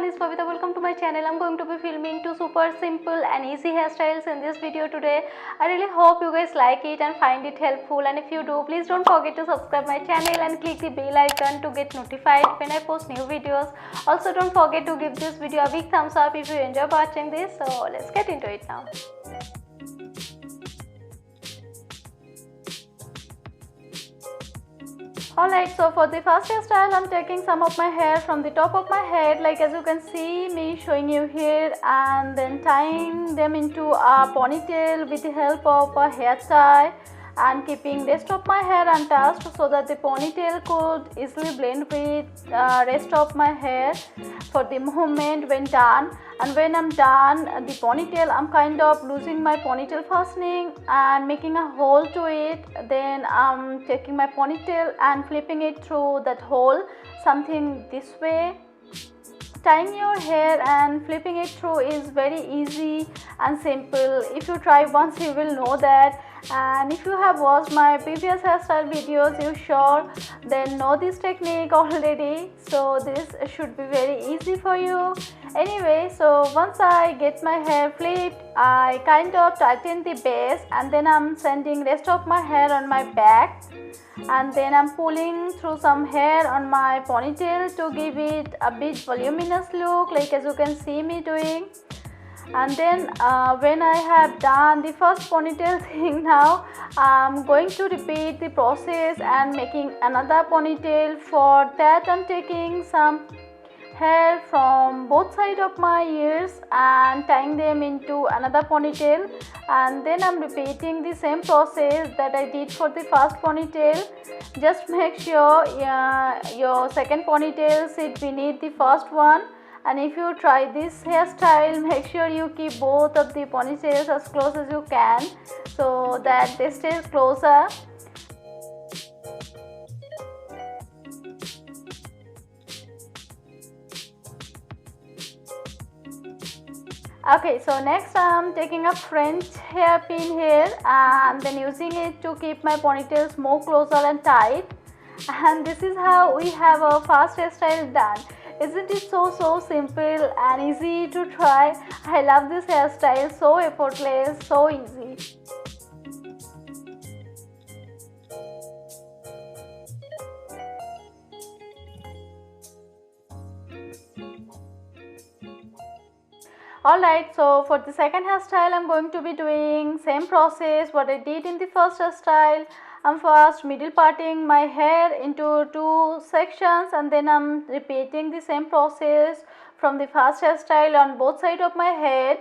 it's Babita. Welcome to my channel. I'm going to be filming two super simple and easy hairstyles in this video today. I really hope you guys like it and find it helpful, and if you do, please don't forget to subscribe my channel and click the bell icon to get notified when I post new videos. Also, don't forget to give this video a big thumbs up if you enjoy watching this. So let's get into it now. Alright, so for the first hairstyle, I'm taking some of my hair from the top of my head, like as you can see me showing you here, and then tying them into a ponytail with the help of a hair tie, and keeping rest of my hair untouched so that the ponytail could easily blend with rest of my hair for the moment when done. And when I'm done the ponytail, I'm kind of losing my ponytail fastening and making a hole to it. Then I'm taking my ponytail and flipping it through that hole, something this way. Tying your hair and flipping it through is very easy and simple. If you try once, you will know that. And if you have watched my previous hairstyle videos, you sure then know this technique already, so this should be very easy for you. Anyway, so once I get my hair flipped, I kind of tighten the base, and then I'm sending rest of my hair on my back, and then I'm pulling through some hair on my ponytail to give it a bit voluminous look, like as you can see me doing. And then when I have done the first ponytail thing, now I'm going to repeat the process and making another ponytail. For that, I'm taking some hair from both sides of my ears and tying them into another ponytail, and then I'm repeating the same process that I did for the first ponytail. Just make sure your second ponytail sits beneath the first one. And if you try this hairstyle, make sure you keep both of the ponytails as close as you can so that they stay closer. Okay, so next I'm taking a French hairpin here and then using it to keep my ponytails more closer and tight. And this is how we have our first hairstyle done. Isn't it so simple and easy to try? I love this hairstyle, so effortless, so easy. Alright, so for the second hairstyle, I'm going to be doing same process what I did in the first hairstyle. I'm first middle parting my hair into two sections, and then I'm repeating the same process from the first hairstyle on both sides of my head.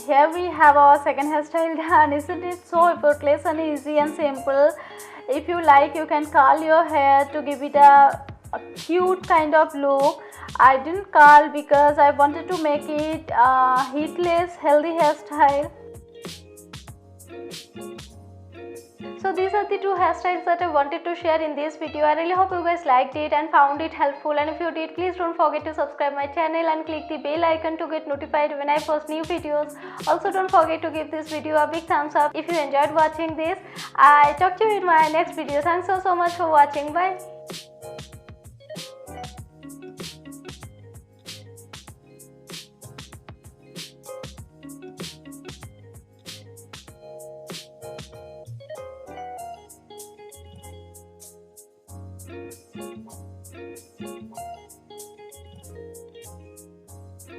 Here we have our second hairstyle done. Isn't it so effortless and easy and simple? If you like, you can curl your hair to give it a cute kind of look. I didn't curl because I wanted to make it a heatless healthy hairstyle. So these are the two hairstyles that I wanted to share in this video. I really hope you guys liked it and found it helpful, and if you did, please don't forget to subscribe my channel and click the bell icon to get notified when I post new videos. Also don't forget to give this video a big thumbs up if you enjoyed watching this. I talk to you in my next video. Thanks so much for watching. Bye.